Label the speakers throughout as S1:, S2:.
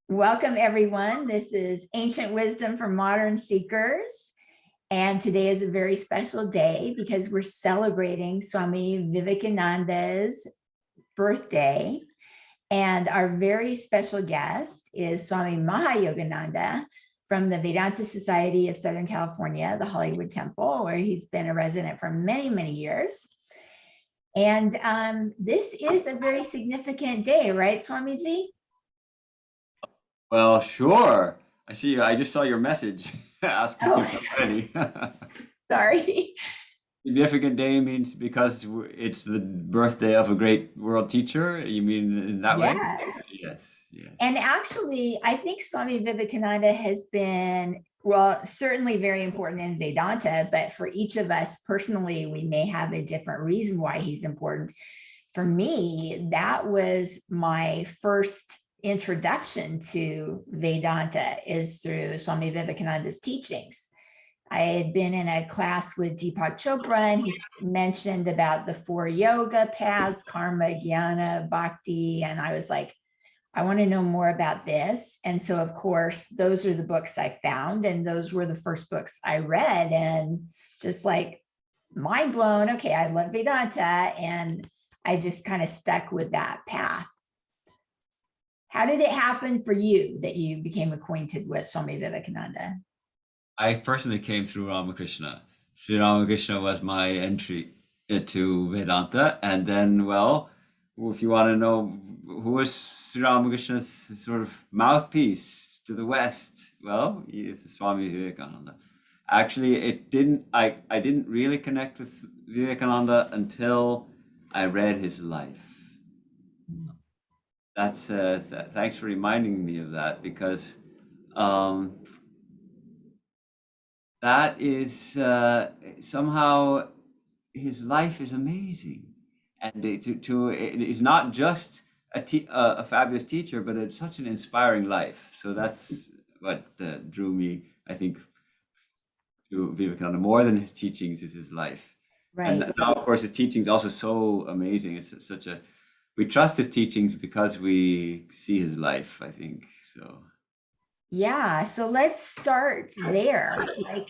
S1: Welcome, everyone. This is Ancient Wisdom for Modern Seekers. And today is a very special day because we're celebrating Swami Vivekananda's birthday. And our very special guest is Swami Mahayogananda from the Vedanta Society of Southern California, the Hollywood Temple, where he's been a resident for many, many years. And this is a very significant day, right, Swamiji?
S2: Well, sure. I see. I just saw your message asking
S1: Oh,
S2: if I'm ready.
S1: sorry.
S2: Significant day means because it's the birthday of a great world teacher. You mean in that way?
S1: Yes.
S2: Yes, yes.
S1: And actually, I think Swami Vivekananda has been, well, certainly very important in Vedanta, but for each of us personally, we may have a different reason why he's important. For me, that was my first introduction to Vedanta is through Swami Vivekananda's teachings. I had been in a class with Deepak Chopra, and he mentioned about the four yoga paths, karma, jnana, bhakti. And I was like, I want to know more about this. And so, of course, those are the books I found, and those were the first books I read, and just like mind blown. Okay, I love Vedanta, and I just kind of stuck with that path. How did it happen for you that you became acquainted with Swami Vivekananda?
S2: I personally came through Ramakrishna. Sri Ramakrishna was my entry into Vedanta. And then, well, if you want to know who was Sri Ramakrishna's sort of mouthpiece to the West, well, he is Swami Vivekananda. Actually, I didn't really connect with Vivekananda until I read his life. That's thanks for reminding me of that because um, that is somehow his life is amazing, and it is not just a fabulous teacher, but it's such an inspiring life. So that's what drew me, I think, to Vivekananda more than his teachings is his life. And
S1: Right.
S2: now, of course, his teachings also so amazing. It's such a we trust his teachings because we see his life, I think. So
S1: Yeah. So let's start there. Like,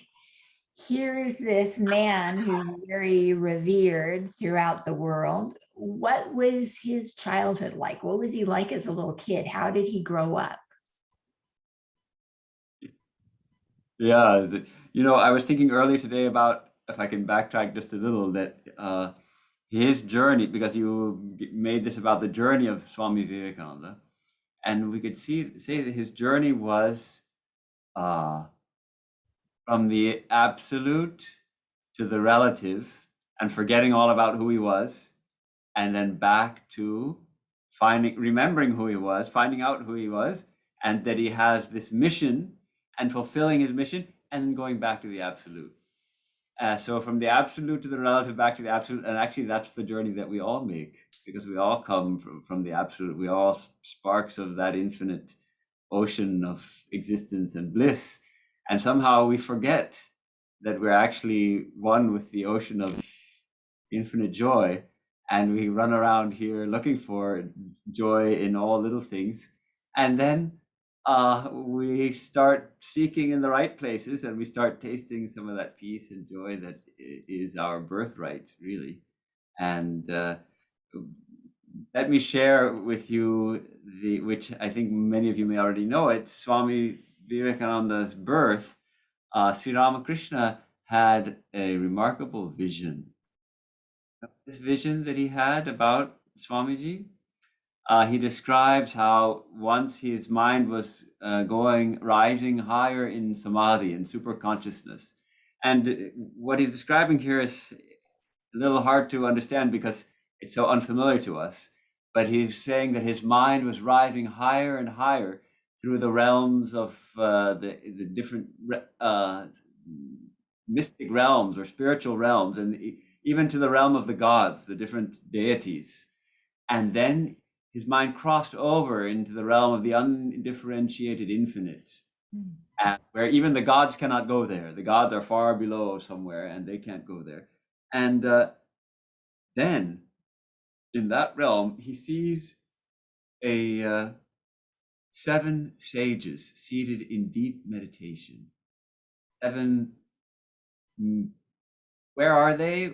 S1: here's this man who's very revered throughout the world. What was his childhood like? What was he like as a little kid? How did he grow up?
S2: yeah, I was thinking earlier today about if I can backtrack just a little that his journey, because you made this about the journey of Swami Vivekananda, and we could say that his journey was uh, from the absolute to the relative, and forgetting all about who he was, and then back to remembering who he was, finding out who he was, and that he has this mission and fulfilling his mission, and then going back to the absolute. So from the absolute to the relative back to the absolute, and actually that's the journey that we all make because we all come from the absolute. We all sparks of that infinite ocean of existence and bliss, and somehow we forget that we're actually one with the ocean of infinite joy, and we run around here looking for joy in all little things, and then we start seeking in the right places, and we start tasting some of that peace and joy that is our birthright, really. And let me share with you which I think many of you may already know it, Swami Vivekananda's birth. Sri Ramakrishna had a remarkable vision. This vision that he had about Swamiji, he describes how once his mind was rising higher in samadhi and super consciousness. And what he's describing here is a little hard to understand because it's so unfamiliar to us. But he's saying that his mind was rising higher and higher through the realms of the different mystic realms or spiritual realms, and even to the realm of the gods, the different deities. And then his mind crossed over into the realm of the undifferentiated infinite, where even the gods cannot go there. The gods are far below somewhere, and they can't go there. And then in that realm, he sees a 7 sages seated in deep meditation. 7, where are they?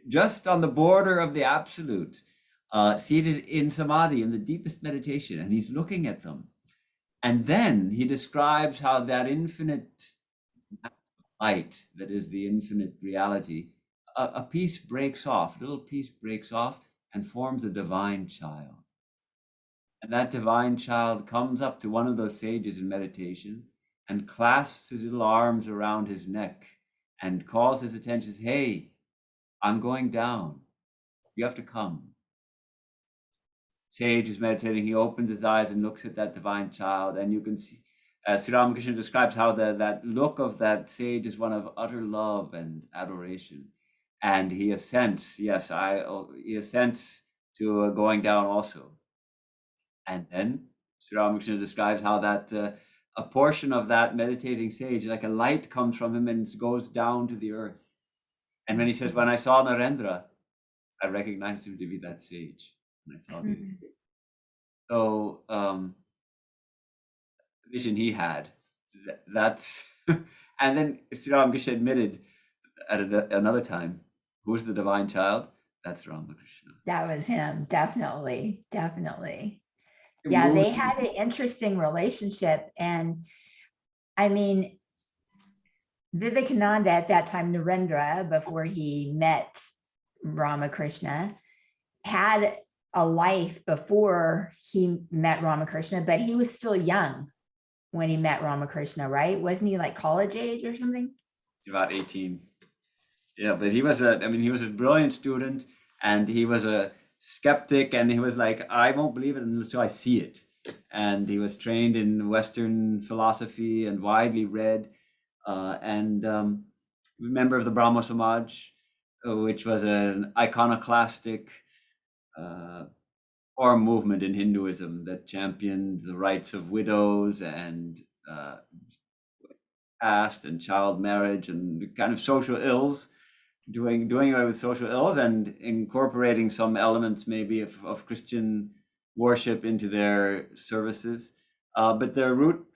S2: Just on the border of the absolute, seated in samadhi, in the deepest meditation, and he's looking at them. And then he describes how that infinite light, that is the infinite reality, a piece breaks off, a little piece breaks off and forms a divine child. And that divine child comes up to one of those sages in meditation and clasps his little arms around his neck and calls his attention, says, "Hey, I'm going down. You have to come." Sage is meditating. He opens his eyes and looks at that divine child, and you can see Sri Ramakrishna describes how that look of that sage is one of utter love and adoration, and he assents. Yes, he assents to going down also. And then Sri Ramakrishna describes how that a portion of that meditating sage, like a light, comes from him and goes down to the earth. And when he says, "When I saw Narendra, I recognized him to be that sage." When I saw the so vision he had, that's and then Sri Ramakrishna admitted at another time, who's the divine child? That's Ramakrishna.
S1: That was him, definitely. Yeah, they had an interesting relationship. And I mean, Vivekananda at that time, Narendra, before he met Ramakrishna, had a life before he met Ramakrishna, but he was still young when he met Ramakrishna, right? Wasn't he like college age or something?
S2: About 18. Yeah, but he was a brilliant student, and he was a skeptic, and he was like, "I won't believe it until I see it." And he was trained in Western philosophy and widely read, and member of the Brahmo Samaj, which was an iconoclastic or movement in Hinduism that championed the rights of widows and caste and child marriage and kind of social ills, doing away with social ills and incorporating some elements maybe of Christian worship into their services. But their root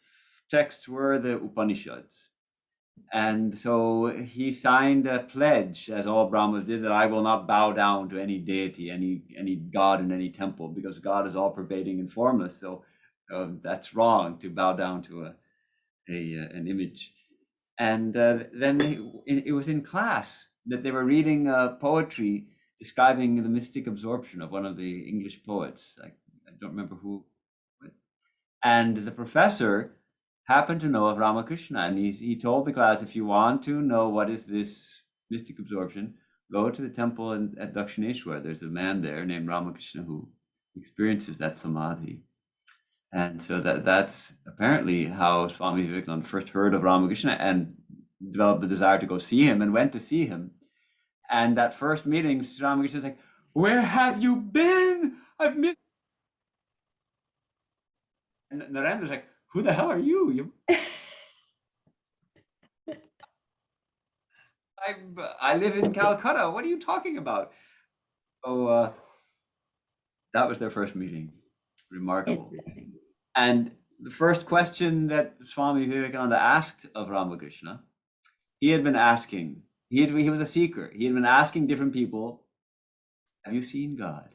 S2: texts were the Upanishads. And so he signed a pledge, as all Brahmas did, that I will not bow down to any deity, any god in any temple, because God is all pervading and formless. So that's wrong to bow down to an image. And then it was in class that they were reading poetry describing the mystic absorption of one of the English poets. I don't remember who. And the professor happened to know of Ramakrishna, and he told the class, if you want to know what is this mystic absorption, go to the temple at Dakshineshwar. There's a man there named Ramakrishna who experiences that samadhi. And so that's apparently how Swami Vivekananda first heard of Ramakrishna and developed the desire to go see him and went to see him. And that first meeting, Ramakrishna's like, "Where have you been? I've missed." And Narendra's like, "Who the hell are you? I live in Calcutta. What are you talking about?" So that was their first meeting. Remarkable. And the first question that Swami Vivekananda asked of Ramakrishna, he had been asking, he was a seeker. He had been asking different people, "Have you seen God?"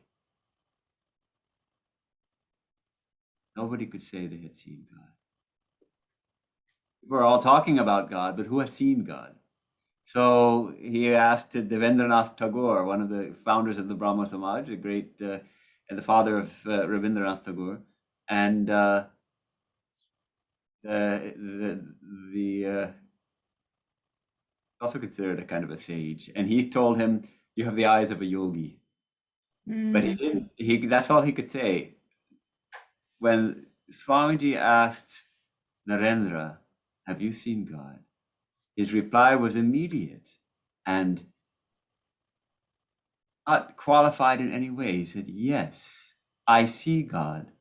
S2: Nobody could say they had seen God. We're all talking about God, but who has seen God? So he asked Devendranath Tagore, one of the founders of the Brahmo Samaj, a great, and the father of Rabindranath Tagore, and also considered a kind of a sage. And he told him, "You have the eyes of a yogi." But he didn't. That's all he could say. When Swamiji asked Narendra, "Have you seen God?" his reply was immediate and not qualified in any way. He said, "Yes, I see God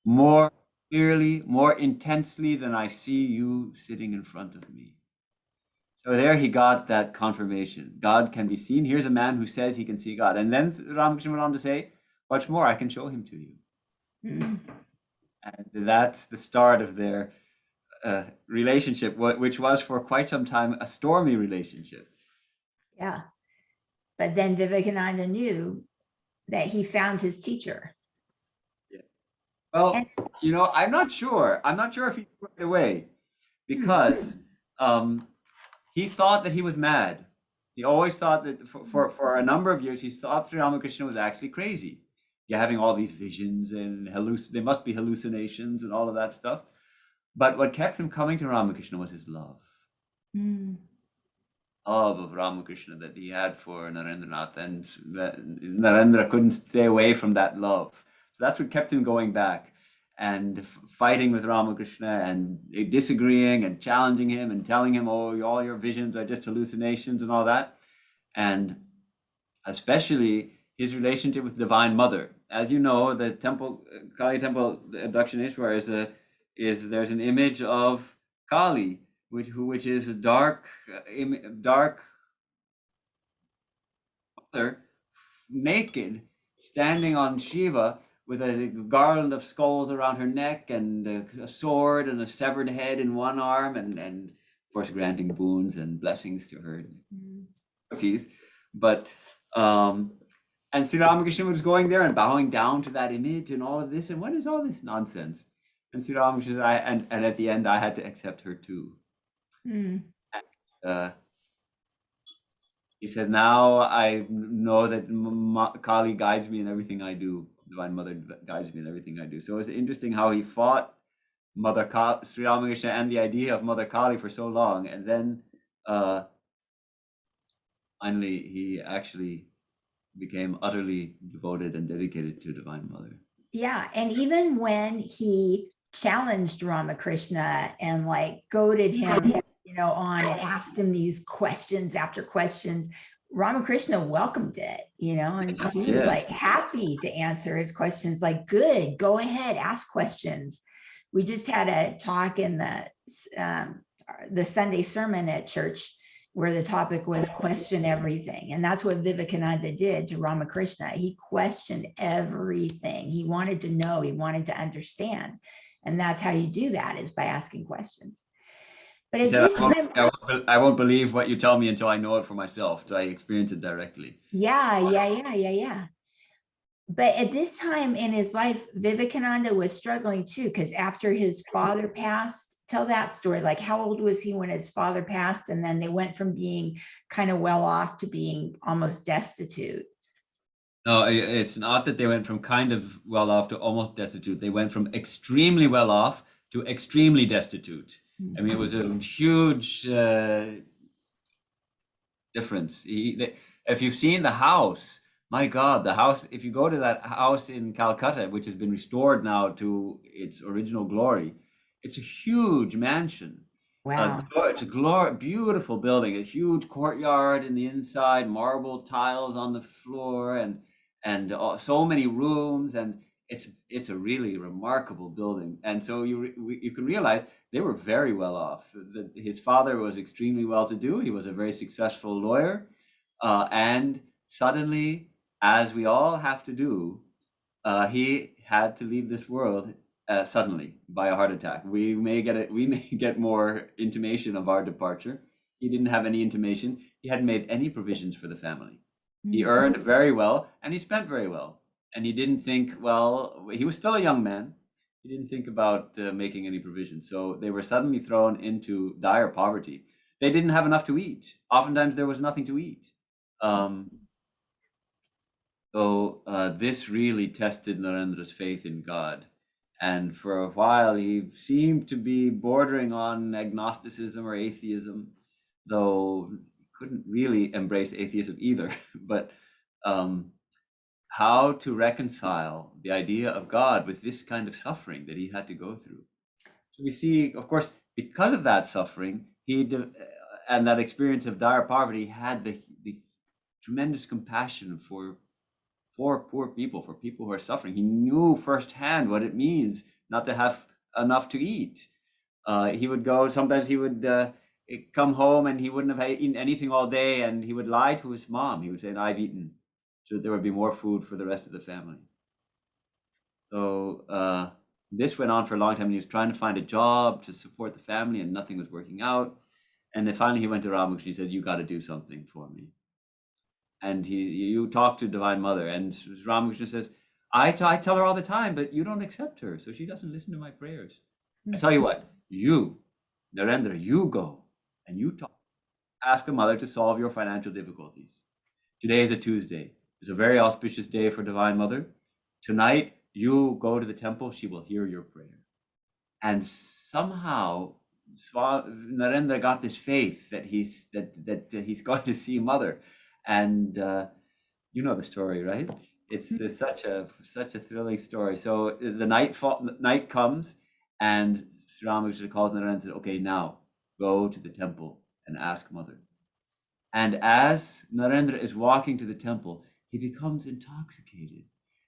S2: more clearly, more intensely than I see you sitting in front of me." So there he got that confirmation. God can be seen. Here's a man who says he can see God. And then Ramakrishna went on to say, "What's more, I can show him to you." And that's the start of their relationship, which was for quite some time a stormy relationship.
S1: Yeah. But then Vivekananda knew that he found his teacher.
S2: Yeah. Well,
S1: And
S2: I'm not sure. I'm not sure if he threw it away because he thought that he was mad. He always thought that for a number of years, he thought Sri Ramakrishna was actually crazy. You're having all these visions and they must be hallucinations and all of that stuff. But what kept him coming to Ramakrishna was his love. Love of Ramakrishna that he had for Narendranath, and that Narendra couldn't stay away from that love. So that's what kept him going back and fighting with Ramakrishna and disagreeing and challenging him and telling him, oh, all your visions are just hallucinations and all that. And especially his relationship with Divine Mother. As you know, the temple, Kali temple, Dakshineshwar there's an image of Kali, which is a dark mother, naked, standing on Shiva with a garland of skulls around her neck and a sword and a severed head in one arm, and of course granting boons and blessings to her devotees. But and Sri Ramakrishna was going there and bowing down to that image and all of this. And what is all this nonsense? And Sri Ramakrishna said, and at the end, I had to accept her too. He said, now I know that Kali guides me in everything I do. Divine Mother guides me in everything I do. So it's interesting how he fought Mother Sri Ramakrishna and the idea of Mother Kali for so long. And then finally, he actually became utterly devoted and dedicated to Divine Mother.
S1: Yeah. And even when he challenged Ramakrishna and like goaded him, on and asked him these questions after questions, Ramakrishna welcomed it, and he was like happy to answer his questions, like, good, go ahead, ask questions. We just had a talk in the Sunday sermon at church where the topic was question everything. And that's what Vivekananda did to Ramakrishna. He questioned everything. He wanted to know, he wanted to understand. And that's how you do that, is by asking questions. But at this time,
S2: I won't believe what you tell me until I know it for myself, so I experience it directly.
S1: Yeah. But at this time in his life, Vivekananda was struggling too, because after his father passed, tell that story. Like, how old was he when his father passed? And then they went from being kind of well off to being almost destitute.
S2: No, it's not that they went from kind of well off to almost destitute. They went from extremely well off to extremely destitute. I mean, it was a huge difference. If you've seen the house, my God, the house, if you go to that house in Calcutta, which has been restored now to its original glory, it's a huge mansion.
S1: Wow.
S2: It's a beautiful building, a huge courtyard in the inside, marble tiles on the floor, and so many rooms, and it's a really remarkable building. And so you can realize they were very well off. His father was extremely well-to-do. He was a very successful lawyer, and suddenly, as we all have to do, he had to leave this world suddenly by a heart attack. We may get more intimation of our departure. He didn't have any intimation. He hadn't made any provisions for the family. He earned very well and he spent very well. And he didn't think, well, he was still a young man. He didn't think about making any provisions. So they were suddenly thrown into dire poverty. They didn't have enough to eat. Oftentimes there was nothing to eat. So this really tested Narendra's faith in God. And for a while, he seemed to be bordering on agnosticism or atheism, though he couldn't really embrace atheism either. But how to reconcile the idea of God with this kind of suffering that he had to go through. So we see, of course, because of that suffering, and that experience of dire poverty, had the tremendous compassion for poor people, for people who are suffering. He knew firsthand what it means not to have enough to eat. Sometimes he would come home and he wouldn't have eaten anything all day, and he would lie to his mom. He would say, I've eaten, so that there would be more food for the rest of the family. So This went on for a long time, and he was trying to find a job to support the family, and nothing was working out. And then finally he went to Ramakrishna. He said, "You got to do something for me." And you talk to Divine Mother, and Ramakrishna says, I tell her all the time, but you don't accept her, so she doesn't listen to my prayers. I tell you what, you, Narendra, you go and you talk. Ask the mother to solve your financial difficulties. Today is a Tuesday. It's a very auspicious day for Divine Mother. Tonight, you go to the temple, she will hear your prayer. And somehow Narendra got this faith that he's going to see Mother. And you know the story, right? It's such a thrilling story. So the night comes, and Sri Ramakrishna calls Narendra and says, "Okay, now go to the temple and ask Mother." And as Narendra is walking to the temple, he becomes intoxicated,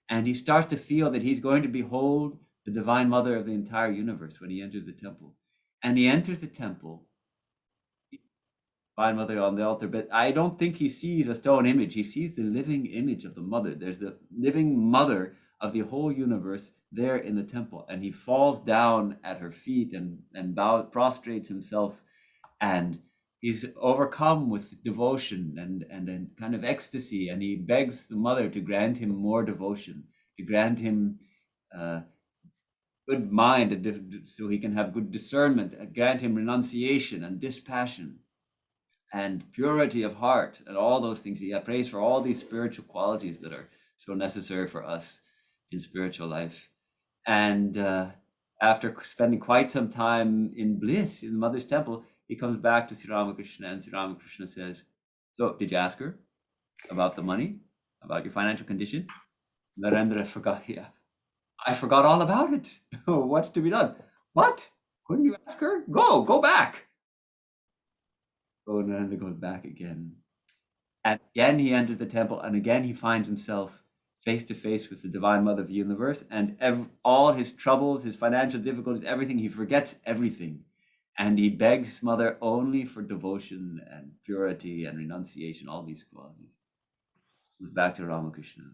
S2: and he starts to feel that he's going to behold the Divine Mother of the entire universe when he enters the temple. And he enters the temple, Divine Mother on the altar, but I don't think he sees a stone image. He sees the living image of the Mother. There's the living Mother of the whole universe there in the temple, and he falls down at her feet and prostrates himself, and he's overcome with devotion and kind of ecstasy, and he begs the Mother to grant him more devotion, to grant him good mind, so he can have good discernment, grant him renunciation and dispassion and purity of heart, and all those things. He prays for all these spiritual qualities that are so necessary for us in spiritual life. And after spending quite some time in bliss in the Mother's temple, he comes back to Sri Ramakrishna, and Sri Ramakrishna says, "So, did you ask her about the money, about your financial condition?" Narendra forgot. Yeah, I forgot all about it. What's to be done? What? Couldn't you ask her? Go back. So Narendra goes back again. And again he enters the temple, and again he finds himself face to face with the Divine Mother of the universe, and all his troubles, his financial difficulties, everything, he forgets everything. And he begs Mother only for devotion and purity and renunciation, all these qualities. Goes back to Ramakrishna.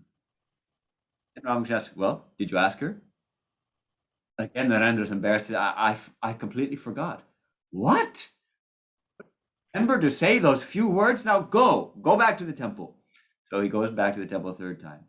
S2: And Ramakrishna asks, "Well, did you ask her?" Again, Narendra's embarrassed. I completely forgot. What? Remember to say those few words? Now go back to the temple. So he goes back to the temple a third time.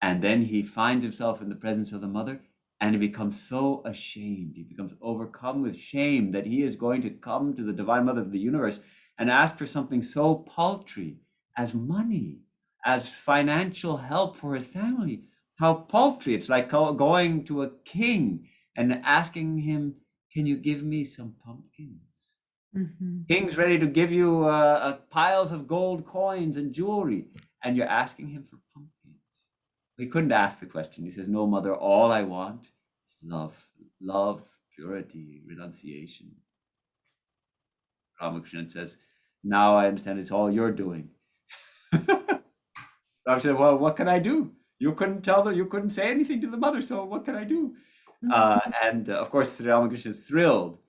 S2: And then he finds himself in the presence of the Mother, and he becomes so ashamed. He becomes overcome with shame that he is going to come to the Divine Mother of the universe and ask for something so paltry as money, as financial help for his family. How paltry. It's like going to a king and asking him, "Can you give me some pumpkins?"
S1: Mm-hmm.
S2: King's ready to give you piles of gold coins and jewelry, and you're asking him for pumpkins. He couldn't ask the question. He says, "No, Mother, all I want is love, purity, renunciation." Ramakrishna says, "Now I understand it's all you're doing." Ramakrishna said, "Well, what can I do? You couldn't say anything to the Mother, so what can I do?" And of course, Sri Ramakrishna is thrilled.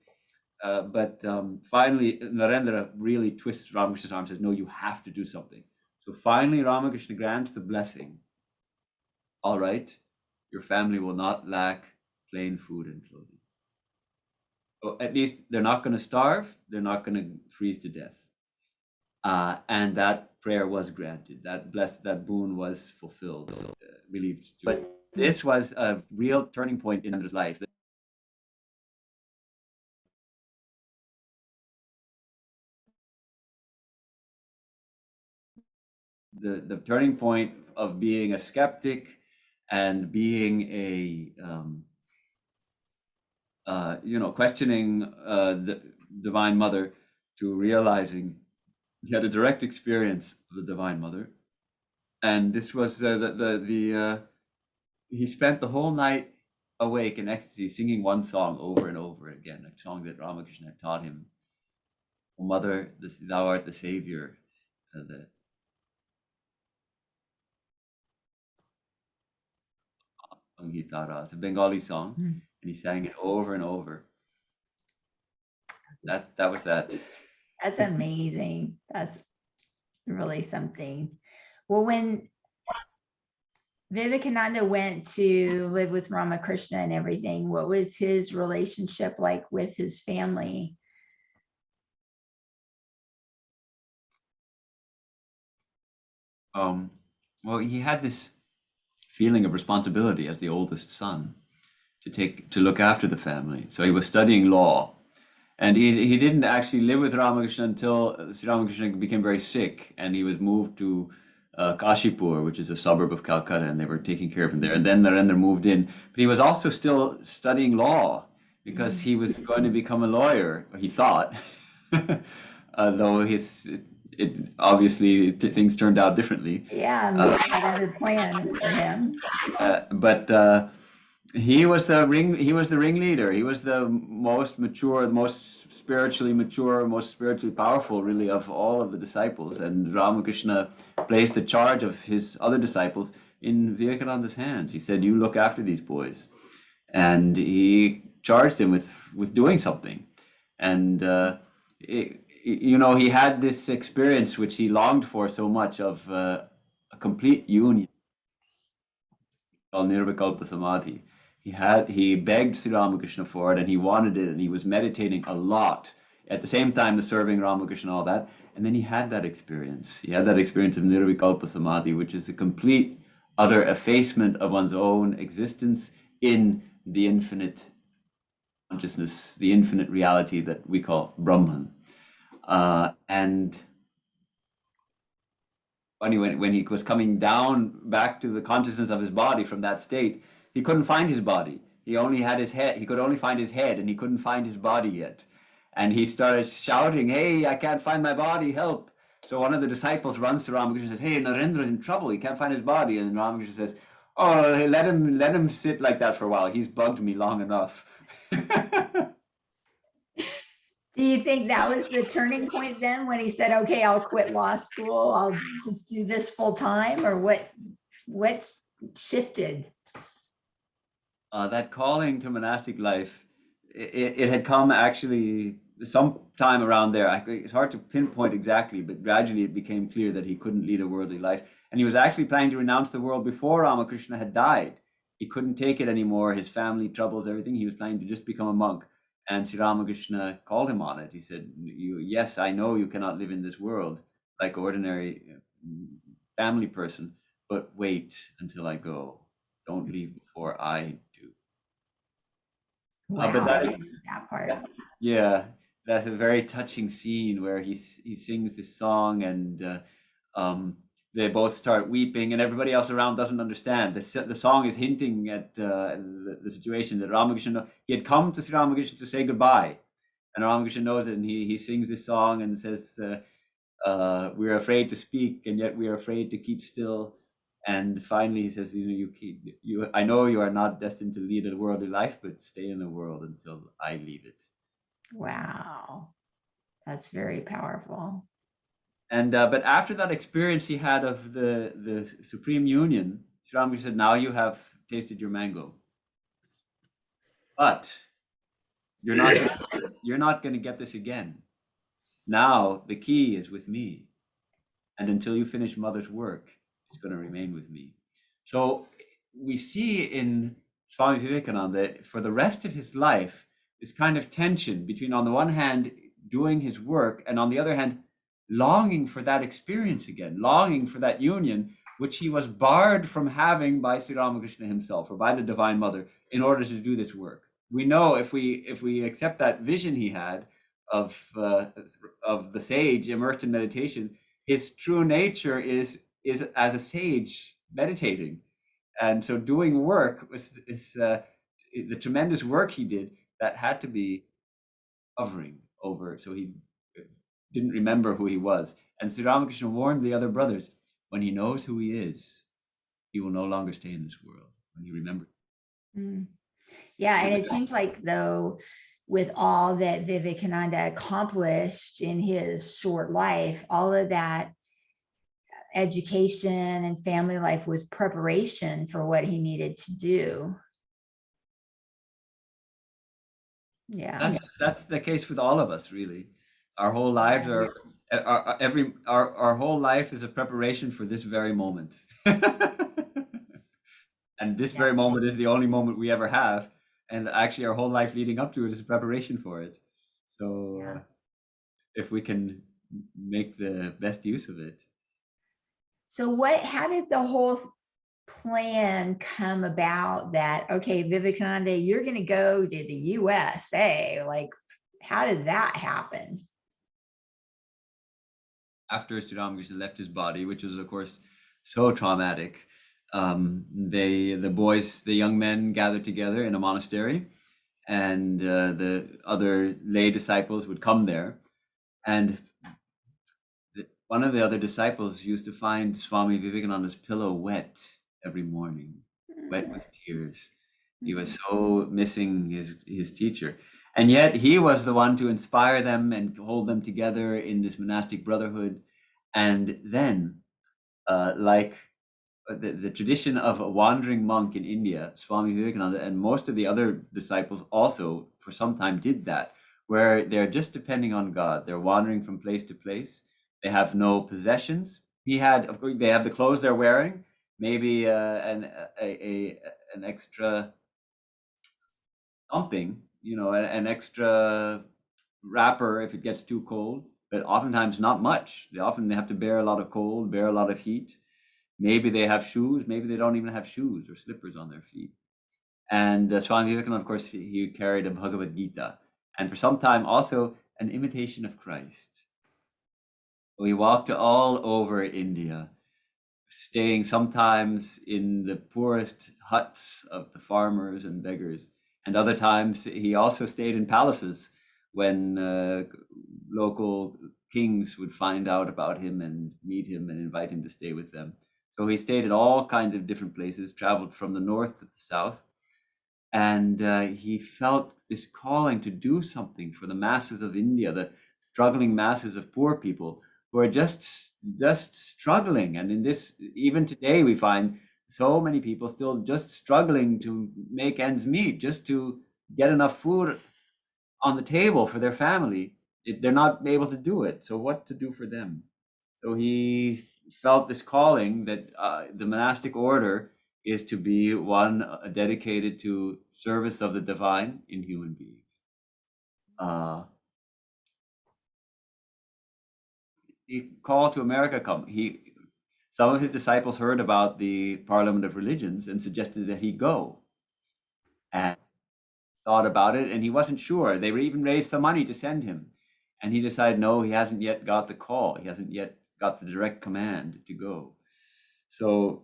S2: But finally, Narendra really twists Ramakrishna's arm and says, "No, you have to do something." So finally, Ramakrishna grants the blessing. "All right, your family will not lack plain food and clothing. Or at least they're not going to starve. They're not going to freeze to death." And that prayer was granted. That boon was fulfilled, relieved. But this was a real turning point in Narendra's life. The turning point of being a skeptic and being a questioning the Divine Mother, to realizing he had a direct experience of the Divine Mother. And this was he spent the whole night awake in ecstasy, singing one song over and over again, a song that Ramakrishna had taught him. "O Mother, thou art the Savior." The It's a Bengali song, and he sang it over and over. That was that.
S1: That's amazing. That's really something. Well, when Vivekananda went to live with Ramakrishna and everything, what was his relationship like with his family?
S2: Well, he had this feeling of responsibility as the oldest son to look after the family. So he was studying law, and he didn't actually live with Ramakrishna until Sri Ramakrishna became very sick, and he was moved to Kashipur, which is a suburb of Calcutta, and they were taking care of him there. And then Narendra moved in, but he was also still studying law because he was going to become a lawyer. He thought, though it obviously things turned out differently.
S1: Yeah, he had other plans for him.
S2: But he was the ringleader. He was the most mature, the most spiritually mature, most spiritually powerful, really, of all of the disciples. And Ramakrishna placed the charge of his other disciples in Vivekananda's hands. He said, "You look after these boys," and he charged him with doing something. And he had this experience which he longed for so much of a complete union called Nirvikalpa Samadhi. He begged Sri Ramakrishna for it, and he wanted it, and he was meditating a lot at the same time as serving Ramakrishna and all that. And then he had that experience. He had that experience of Nirvikalpa Samadhi, which is a complete, utter effacement of one's own existence in the infinite consciousness, the infinite reality that we call Brahman. And when he was coming down back to the consciousness of his body from that state, he couldn't find his body. He only had his head. He could only find his head, and he couldn't find his body yet. And he started shouting, "Hey, I can't find my body, help." So one of the disciples runs to Ramakrishna and says, "Hey, Narendra's in trouble. He can't find his body." And Ramakrishna says, "Oh, hey, let him sit like that for a while. He's bugged me long enough."
S1: Do you think that was the turning point then when he said, okay, I'll quit law school, I'll just do this full time, or what shifted?
S2: That calling to monastic life, it had come actually sometime around there. It's hard to pinpoint exactly, but gradually it became clear that he couldn't lead a worldly life. And he was actually planning to renounce the world before Ramakrishna had died. He couldn't take it anymore, his family troubles, everything. He was planning to just become a monk. And Sri Ramakrishna called him on it. He said, "Yes, I know you cannot live in this world like ordinary family person, but wait until I go. Don't leave before I do."
S1: Wow,
S2: But
S1: that part.
S2: yeah, that's a very touching scene where he sings this song, and they both start weeping, and everybody else around doesn't understand. The song is hinting at the situation that Ramakrishna, he had come to Sri Ramakrishna to say goodbye, and Ramakrishna knows it, and he sings this song and says, "We're afraid to speak, and yet we are afraid to keep still." And finally, he says, I know you are not destined to lead a worldly life, but stay in the world until I leave it."
S1: Wow, that's very powerful.
S2: And but after that experience he had of the supreme union, Sri Ramakrishna said, "Now you have tasted your mango, but you're not going to get this again. Now the key is with me, and until you finish mother's work, it's going to remain with me." So we see in Swami Vivekananda, for the rest of his life, this kind of tension between, on the one hand, doing his work, and on the other hand, longing for that experience again, longing for that union, which he was barred from having by Sri Ramakrishna himself or by the Divine Mother in order to do this work. We know if we accept that vision he had of the sage immersed in meditation, his true nature is as a sage meditating. And so doing work is the tremendous work he did that had to be hovering over, so he didn't remember who he was. And Sri Ramakrishna warned the other brothers, when he knows who he is, he will no longer stay in this world, when he remembers.
S1: Yeah, and it seems like, though, with all that Vivekananda accomplished in his short life, all of that education and family life was preparation for what he needed to do. Yeah.
S2: That's the case with all of us, really. Our whole lives our whole life is a preparation for this very moment. And this
S1: Yeah.
S2: very moment is the only moment we ever have. And actually, our whole life leading up to it is preparation for it. So
S1: Yeah.
S2: if we can make the best use of it.
S1: So how did the whole plan come about that, okay, Vivekananda, you're going to go to the USA? Like, how did that happen?
S2: After Sri Ramakrishna left his body, which was, of course, so traumatic, the young men gathered together in a monastery, and the other lay disciples would come there. And one of the other disciples used to find Swami Vivekananda's pillow wet every morning, wet with tears. He was so missing his teacher. And yet he was the one to inspire them and hold them together in this monastic brotherhood. And then, like the tradition of a wandering monk in India, Swami Vivekananda and most of the other disciples also for some time did that, where they're just depending on God. They're wandering from place to place. They have no possessions. Of course, they have the clothes they're wearing, maybe an extra something, an extra wrapper if it gets too cold, but oftentimes not much. They have to bear a lot of cold, bear a lot of heat. Maybe they have shoes. Maybe they don't even have shoes or slippers on their feet. And Swami Vivekananda, of course, he carried a Bhagavad Gita, and for some time also an imitation of Christ. We walked all over India, staying sometimes in the poorest huts of the farmers and beggars, and other times he also stayed in palaces when local kings would find out about him and meet him and invite him to stay with them. So he stayed at all kinds of different places, traveled from the north to the south, and he felt this calling to do something for the masses of India, the struggling masses of poor people who are just struggling. And in this, even today, we find so many people still just struggling to make ends meet, just to get enough food on the table for their family. They're not able to do it. So what to do for them? So he felt this calling that the monastic order is to be one dedicated to service of the divine in human beings. He called to America. Some of his disciples heard about the Parliament of Religions and suggested that he go, and thought about it, and he wasn't sure. They even raised some money to send him, and he decided no, he hasn't yet got the call. He hasn't yet got the direct command to go. So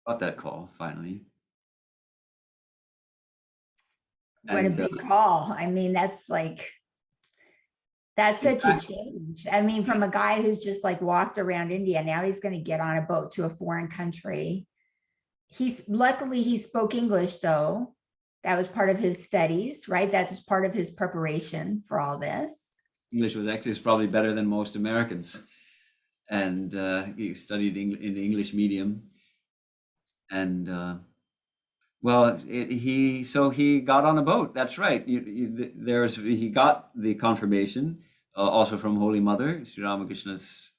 S2: got that call finally.
S1: What a
S2: And
S1: big call. I mean, that's such a change. I mean, from a guy who's just like walked around India, now he's going to get on a boat to a foreign country. Luckily he spoke English though. That was part of his studies, right? That was part of his preparation for all this.
S2: English was actually probably better than most Americans, and he studied in the English medium, and he got on a boat. That's right. He got the confirmation also from Holy Mother, Sri Ramakrishna's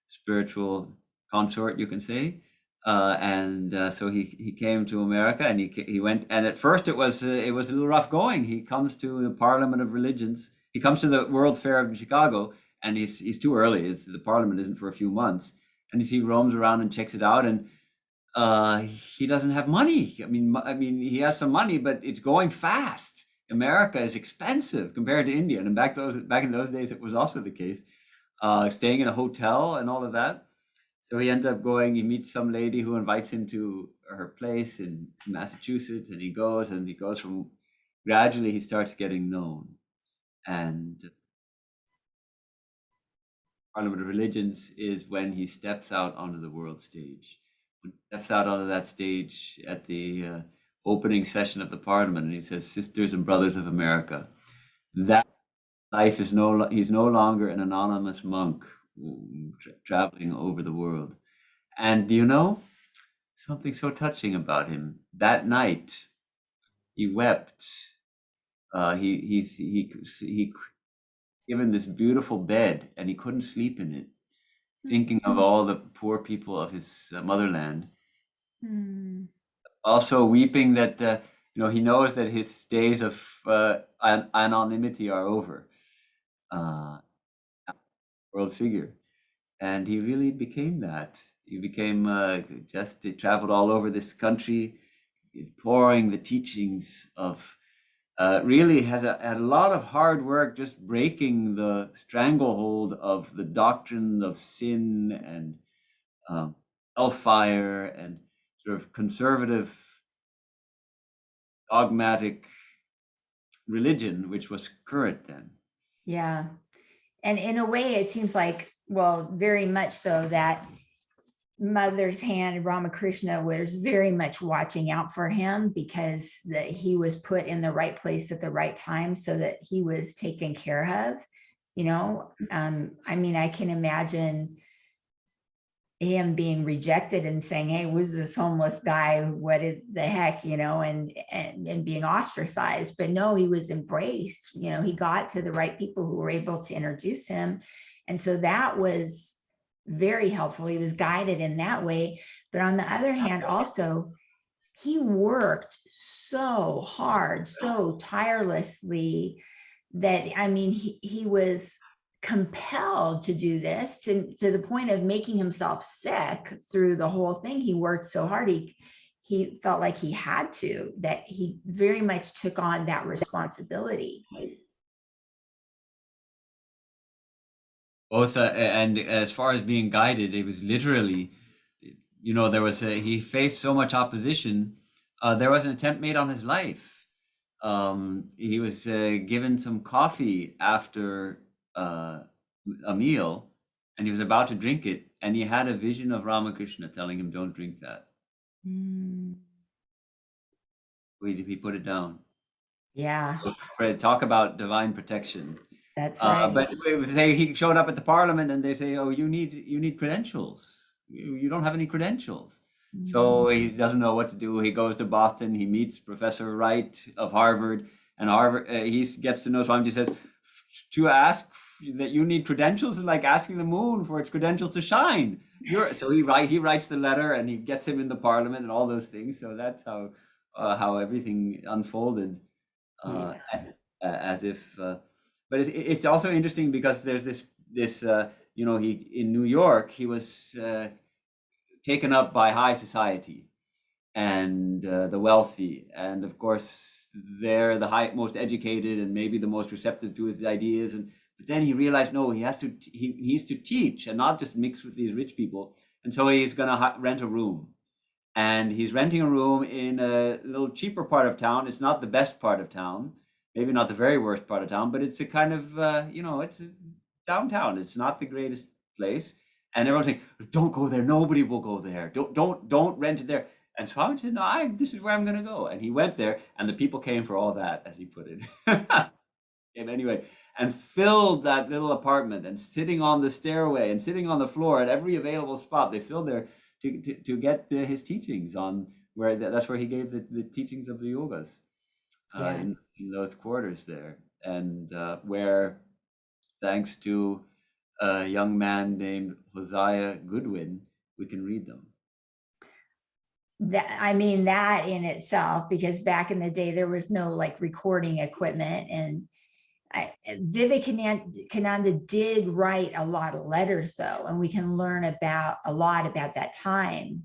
S2: spiritual consort, you can say. And so he came to America, and he went. And at first it was a little rough going. He comes to the Parliament of Religions. He comes to the World Fair of Chicago, and he's too early. The Parliament isn't for a few months, and he roams around and checks it out, and he doesn't have money. I mean, he has some money, but it's going fast. America is expensive compared to India, and back in those days, it was also the case. Staying in a hotel and all of that. So he ends up going. He meets some lady who invites him to her place in Massachusetts, and he goes from. Gradually, he starts getting known, and Parliament of Religions is when he steps out onto the world stage. When he steps out onto that stage at the opening session of the Parliament, and he says, "Sisters and brothers of America," that life is he's no longer an anonymous monk traveling over the world. And do you know something so touching about him? That night, he wept. He given this beautiful bed, and he couldn't sleep in it. thinking of all the poor people of his motherland.
S1: Mm.
S2: Also weeping that he knows that his days of anonymity are over. Uh, World figure, and he really became that. He became he traveled all over this country, pouring the teachings of. Really had a lot of hard work just breaking the stranglehold of the doctrine of sin and um, hellfire and sort of conservative dogmatic religion, which was current then.
S1: Yeah. And in a way, it seems like, well, very much so, that mother's hand, Ramakrishna, was very much watching out for him, because that he was put in the right place at the right time, so that he was taken care of. I mean, I can imagine him being rejected and saying, "Hey, who's this homeless guy? What is the heck?" And being ostracized. But no, he was embraced. He got to the right people who were able to introduce him. And so that was very helpful. He was guided in that way. But on the other hand, also, he worked so hard, so tirelessly, that, I mean, he was compelled to do this, to the point of making himself sick through the whole thing. He worked so hard. He felt like he had to, that he very much took on that responsibility.
S2: Both, and as far as being guided, it was literally, he faced so much opposition. There was an attempt made on his life. He was given some coffee after a meal, and he was about to drink it, and he had a vision of Ramakrishna telling him, "Don't drink that."
S1: Mm.
S2: He put it down.
S1: Yeah,
S2: Talk about divine protection.
S1: that's right.
S2: But he showed up at the parliament, and they say, "Oh, you need credentials. You don't have any credentials." So he doesn't know what to do. He goes to Boston. He meets Professor Wright of Harvard, and Harvard. He gets to know Swamiji. Says, to ask that you need credentials is like asking the moon for its credentials to shine. So he writes the letter, and he gets him in the parliament and all those things. So that's how everything unfolded.
S1: Yeah.
S2: As if but it's also interesting because there's this he in New York, he was taken up by high society and the wealthy, and of course they're the most educated and maybe the most receptive to his ideas. And but then he realized, no, he needs to teach and not just mix with these rich people. And so he's going to rent a room, and he's renting a room in a little cheaper part of town. It's not the best part of town, maybe not the very worst part of town, but it's a kind of it's downtown. It's not the greatest place, and everyone's saying, "Don't go there. Nobody will go there. Don't rent it there." And Swami said, "No, this is where I'm going to go." And he went there, and the people came for all that, as he put it. And anyway, and filled that little apartment, and sitting on the stairway and sitting on the floor at every available spot. They filled there to get his teachings on where that's where he gave the teachings of the yogas
S1: Yeah.
S2: in those quarters there, and where, thanks to a young man named Hosea Goodwin, we can read them.
S1: I mean, that in itself, because back in the day there was no like recording equipment, and Vivekananda did write a lot of letters, though, and we can learn a lot about that time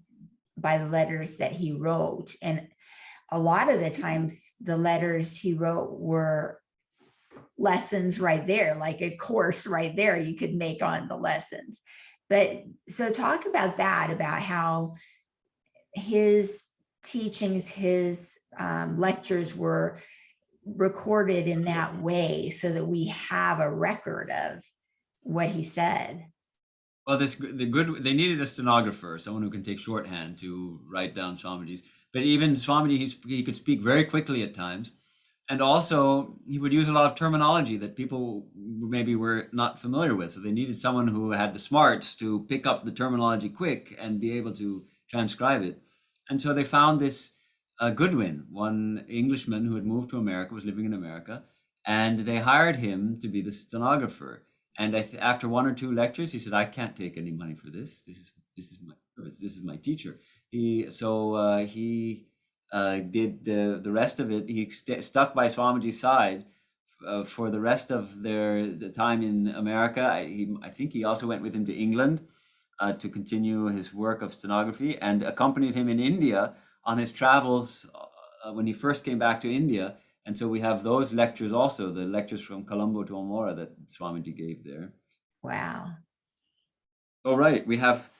S1: by the letters that he wrote. And a lot of the times the letters he wrote were lessons right there, like a course right there you could make on the lessons. But so talk about that, about how his teachings, his lectures were recorded in that way, so that we have a record of what he said.
S2: Well, they needed a stenographer, someone who can take shorthand to write down Swamiji's. But even Swamiji, he could speak very quickly at times, and also he would use a lot of terminology that people maybe were not familiar with. So they needed someone who had the smarts to pick up the terminology quick and be able to transcribe it. And so they found this Goodwin, one Englishman who had moved to America, was living in America, and they hired him to be the stenographer. And after one or two lectures, he said, "I can't take any money for this. This is my teacher." He did the rest of it. He stuck by Swamiji's side for the rest of the time in America. I think he also went with him to England to continue his work of stenography, and accompanied him in India on his travels when he first came back to India. And so we have those lectures also, the lectures from Colombo to Almora that Swamiji gave there.
S1: Wow.
S2: Oh, right. We have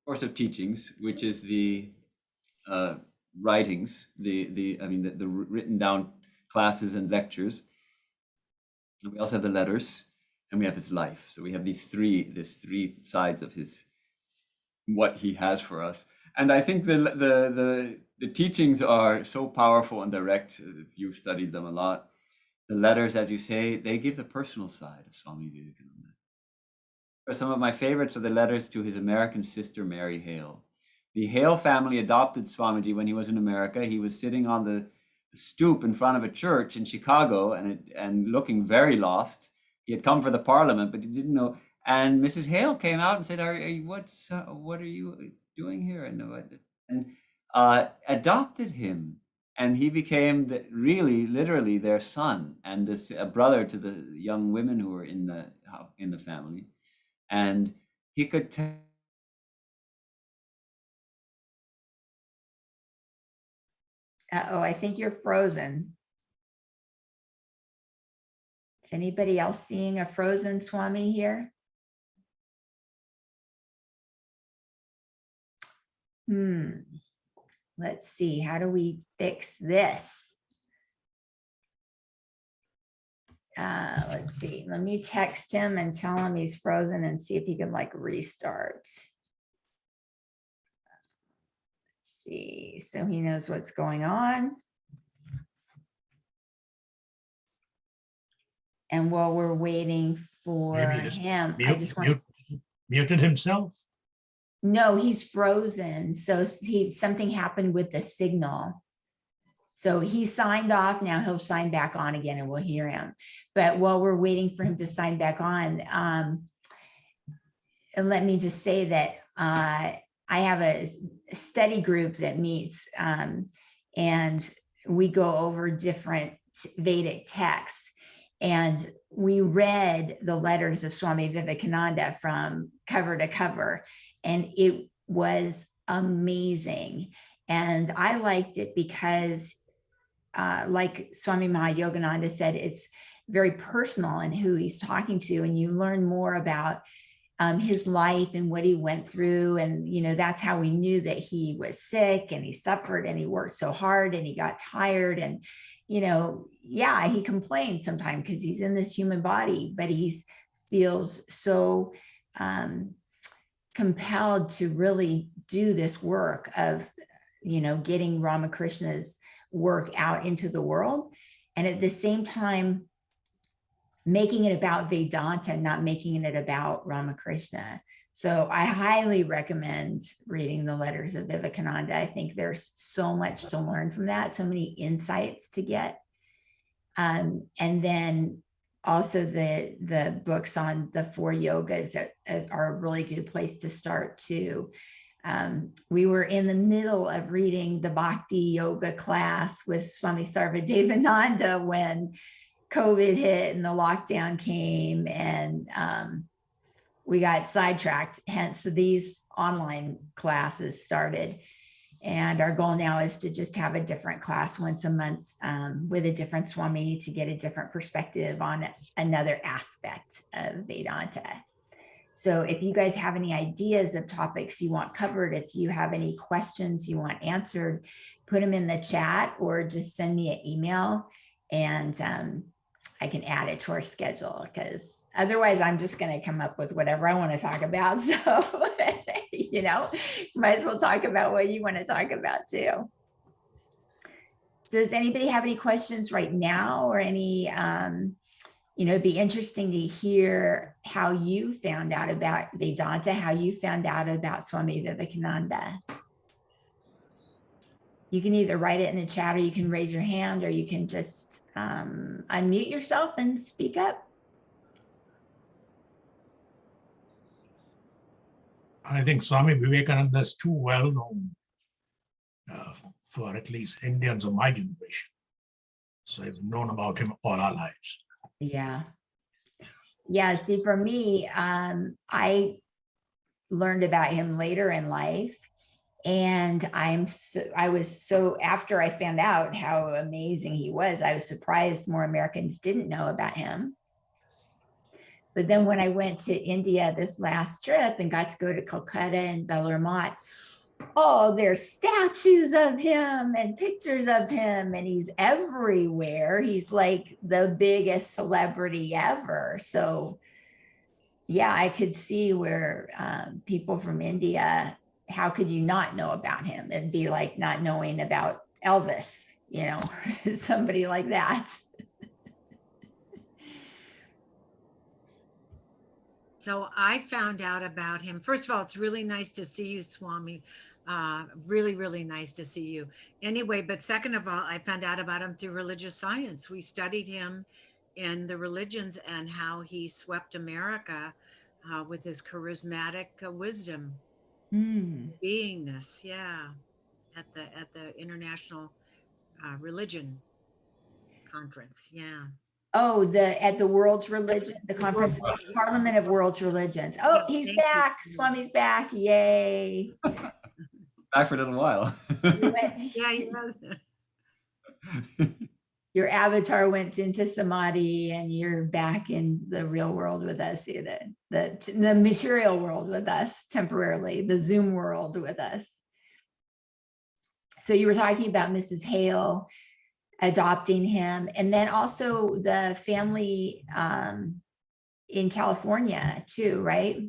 S2: Course of Teachings, which is the writings, the written down classes and lectures. And we also have the letters, and we have his life. So we have these three sides of his, what he has for us. And I think the teachings are so powerful and direct. You've studied them a lot. The letters, as you say, they give the personal side of Swami Vivekananda. Some of my favorites are the letters to his American sister, Mary Hale. The Hale family adopted Swamiji when he was in America. He was sitting on the stoop in front of a church in Chicago and looking very lost. He had come for the parliament, but he didn't know. And Mrs. Hale came out and said, what are you doing here? And adopted him. And he became literally their son, and this a brother to the young women who were in the family. And he could tell.
S1: Uh-oh, I think you're frozen. Is anybody else seeing a frozen Swami here? Let's see, how do we fix this? Let's see, let me text him and tell him he's frozen and see if he can like restart. Let's see, so he knows what's going on. And while we're waiting for him, I just want
S3: muted himself.
S1: No, he's frozen. So something happened with the signal. So he signed off. Now he'll sign back on again and we'll hear him. But while we're waiting for him to sign back on, and let me just say that I have a study group that meets and we go over different Vedic texts. And we read the letters of Swami Vivekananda from cover to cover, and it was amazing. And I liked it because, like Swami Mahayogananda said, it's very personal in who he's talking to, and you learn more about his life and what he went through. And, you know, that's how we knew that he was sick and he suffered and he worked so hard and he got tired. And, you know, yeah, he complains sometimes because he's in this human body, but he feels so compelled to really do this work of, you know, getting Ramakrishna's work out into the world. And at the same time, making it about Vedanta, not making it about Ramakrishna. So I highly recommend reading the letters of Vivekananda. I think there's so much to learn from that, so many insights to get. And then also the books on the 4 yogas are a really good place to start too. We were in the middle of reading the Bhakti Yoga class with Swami Sarvadevananda when COVID hit and the lockdown came, and we got sidetracked. Hence, these online classes started. And our goal now is to just have a different class once a month with a different Swami to get a different perspective on another aspect of Vedanta. So if you guys have any ideas of topics you want covered, if you have any questions you want answered, put them in the chat or just send me an email, and I can add it to our schedule, because otherwise I'm just going to come up with whatever I want to talk about. So, you know, might as well talk about what you want to talk about too. So does anybody have any questions right now, or any, you know, it'd be interesting to hear how you found out about Vedanta, how you found out about Swami Vivekananda. You can either write it in the chat, or you can raise your hand, or you can just unmute yourself and speak up.
S3: I think Swami Vivekananda is too well known for at least Indians of my generation. So I've known about him all our lives.
S1: Yeah. Yeah. See, for me, I learned about him later in life. And I was so, after I found out how amazing he was, I was surprised more Americans didn't know about him. But then when I went to India this last trip and got to go to Calcutta and Bellarmine, oh, there's statues of him and pictures of him, and he's everywhere. He's like the biggest celebrity ever. So yeah, I could see where people from India, how could you not know about him? It'd be like not knowing about Elvis, you know, somebody like that.
S4: So I found out about him. First of all, it's really nice to see you, Swami. Really, really nice to see you. Anyway, but second of all, I found out about him through religious science. We studied him in the religions and how he swept America with his charismatic wisdom, beingness. Yeah, at the International Religion Conference. Yeah.
S1: Oh, at the World's Religion, the conference, Parliament of World's Religions. Oh, he's back. Swami's back. Yay.
S2: Back for a little while.
S4: Yeah, you know.
S1: Your avatar went into samadhi and you're back in the real world with us, the material world with us temporarily, the Zoom world with us. So you were talking about Mrs. Hale adopting him, and then also the family in California too, right?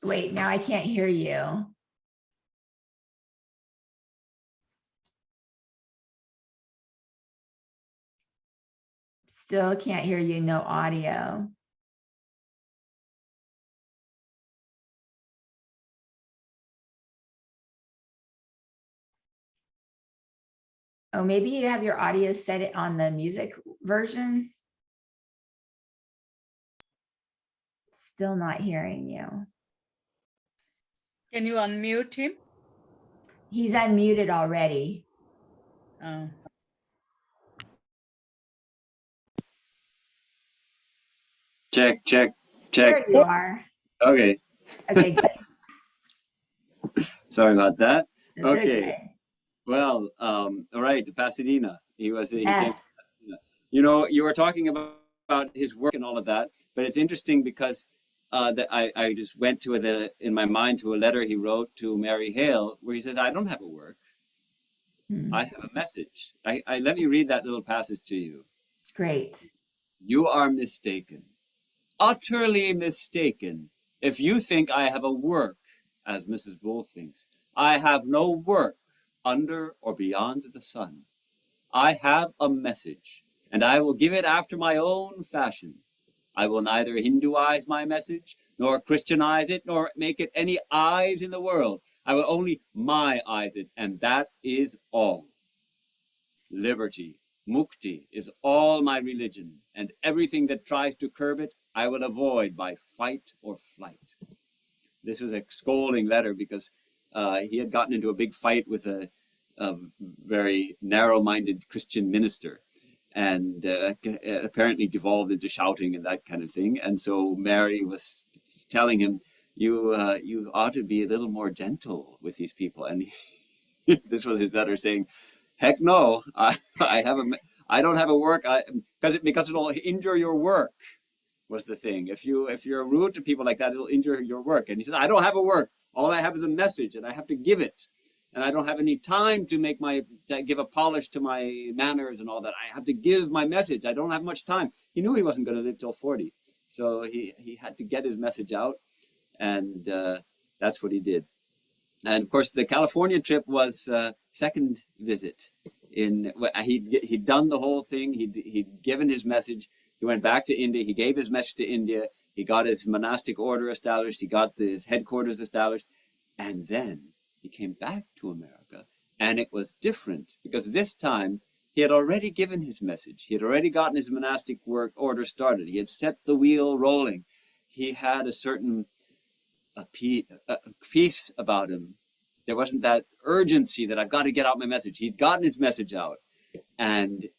S1: Wait, now I can't hear you. Still can't hear you, no audio. Oh, maybe you have your audio set it on the music version. Still not hearing you.
S5: Can you unmute him?
S1: He's unmuted already.
S5: Oh.
S2: Check.
S1: There you are.
S2: Okay.
S1: Okay, good.
S2: Sorry about that.
S1: That's
S2: Okay.
S1: okay.
S2: Well, all right, Pasadena. He came to
S1: Yes.
S2: Pasadena. You know, you were talking about his work and all of that, but it's interesting because that I just went to in my mind to a letter he wrote to Mary Hale where he says, I don't have a work. I have a message. Let me read that little passage to you.
S1: Great.
S2: You are mistaken, utterly mistaken, if you think I have a work, as Mrs. Bull thinks. I have no work under or beyond the sun. I have a message, and I will give it after my own fashion. I will neither Hinduize my message, nor Christianize it, nor make it any eyes in the world. I will only my-eyes it, and that is all. Liberty, mukti, is all my religion, and everything that tries to curb it, I will avoid by fight or flight. This was a scolding letter because he had gotten into a big fight with a very narrow-minded Christian minister, and apparently devolved into shouting and that kind of thing. And so Mary was telling him, you ought to be a little more gentle with these people. And this was his letter saying, heck no, I don't have a work, because it'll injure your work, was the thing. If you're rude to people like that, it'll injure your work. And he said, I don't have a work. All I have is a message, and I have to give it. And I don't have any time to give a polish to my manners and all that. I have to give my message. I don't have much time. He knew he wasn't going to live till 40. So he had to get his message out, and that's what he did. And of course, the California trip was second visit. He'd done the whole thing. He'd given his message. He went back to India. He gave his message to India. He got his monastic order established. He got his headquarters established. And then he came back to America. And it was different because this time he had already given his message. He had already gotten his monastic work order started. He had set the wheel rolling. He had a certain peace about him. There wasn't that urgency that I've got to get out my message. He'd gotten his message out. And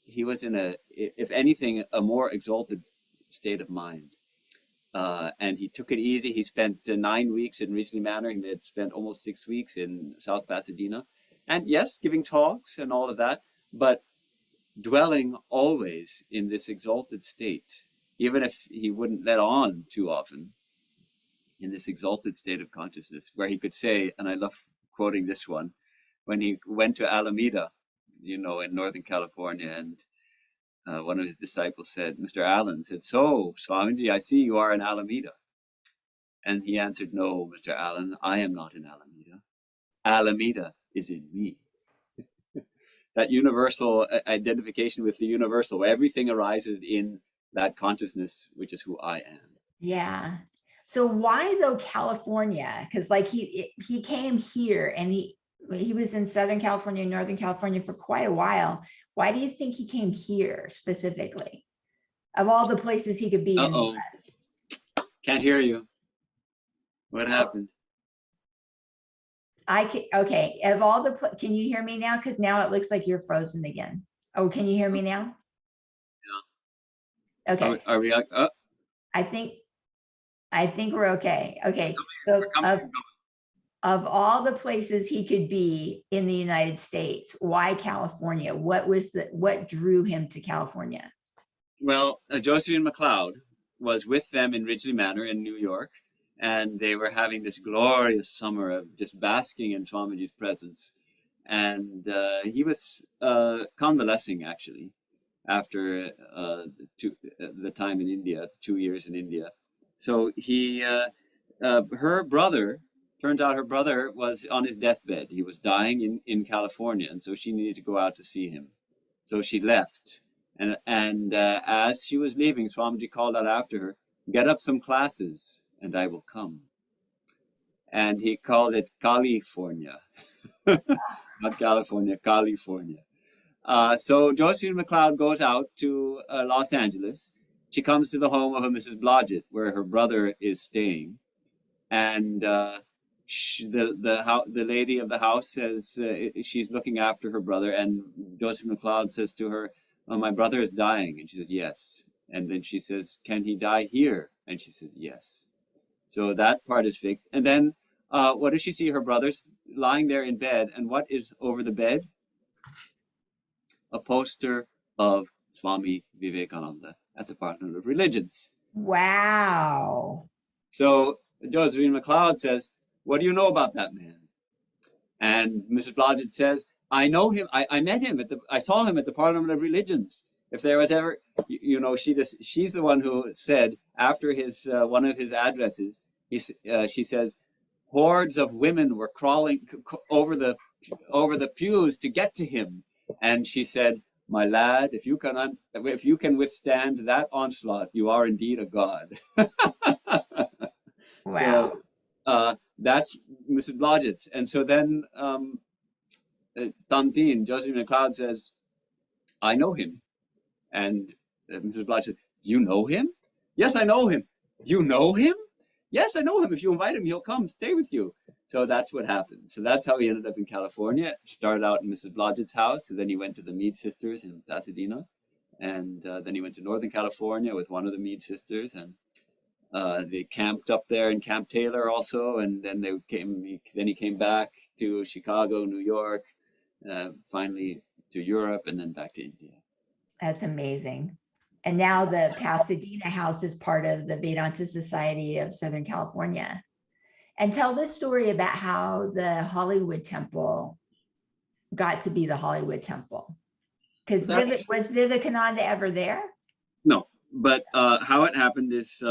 S2: he was in a, if anything, a more exalted state of mind. And he took it easy. He spent 9 weeks in Ridgely Manor. He had spent almost 6 weeks in South Pasadena. And yes, giving talks and all of that, but dwelling always in this exalted state, even if he wouldn't let on too often, in this exalted state of consciousness, where he could say, and I love quoting this one, when he went to Alameda, in Northern California, and one of his disciples said, Mr. Allen said, "So, Swamiji, I see you are in Alameda." And he answered, "No, Mr. Allen, I am not in Alameda. Alameda is in me." That universal identification with the universal, where everything arises in that consciousness, which is who I am.
S1: Yeah. So why though California? Because like he came here and he was in Southern California, Northern California for quite a while. Why do you think he came here specifically? Of all the places he could be in the US?
S2: Can't hear you. What happened?
S1: Okay. Of all the, can you hear me now? Because now it looks like you're frozen again. Oh, can you hear me now? Yeah. Okay.
S2: Are we?
S1: I think we're okay. Okay. So of all the places he could be in the United States, why California? What drew him to California?
S2: Well, Josephine McLeod was with them in Ridgely Manor in New York, and they were having this glorious summer of just basking in Swamiji's presence. And he was convalescing, actually, after the time in India, 2 years in India. So her brother, turns out her brother was on his deathbed. He was dying in California, and so she needed to go out to see him. So she left. And as she was leaving, Swamiji called out after her, "Get up some classes and I will come." And he called it California. Not California, California. So Josephine McLeod goes out to Los Angeles. She comes to the home of a Mrs. Blodgett, where her brother is staying. And the lady of the house says she's looking after her brother. And Josephine McLeod says to her, "Oh, my brother is dying." And she says, "Yes." And then she says, "Can he die here?" And she says, "Yes." So that part is fixed. And then what does she see? Her brother's lying there in bed. And what is over the bed? A poster of Swami Vivekananda as a partner of religions.
S1: Wow.
S2: So Josephine McLeod says, "What do you know about that man?" And Mrs. Blodgett says, "I know him. I met him I saw him at the Parliament of Religions. If there was ever, she's the one who said after his one of his addresses, she says, hordes of women were crawling over the pews to get to him. And she said, 'My lad, if you can withstand that onslaught, you are indeed a god.'"
S1: Wow.
S2: So that's Mrs. Blodgett's. And so then Tantin, Josephine McLeod says, "I know him." And Mrs. Blodgett says, "You know him?" "Yes, I know him." "You know him?" "Yes, I know him. If you invite him, he'll come stay with you." So that's what happened. So that's how he ended up in California. Started out in Mrs. Blodgett's house, and then he went to the Mead sisters in Pasadena. And then he went to Northern California with one of the Mead sisters, and they camped up there in Camp Taylor also. And then he came back to Chicago, New York, finally to Europe, and then back to India.
S1: That's amazing. And now the Pasadena house is part of the Vedanta Society of Southern California. And tell the story about how the Hollywood Temple got to be the Hollywood Temple. Because was Vivekananda ever there?
S2: No, but how it happened is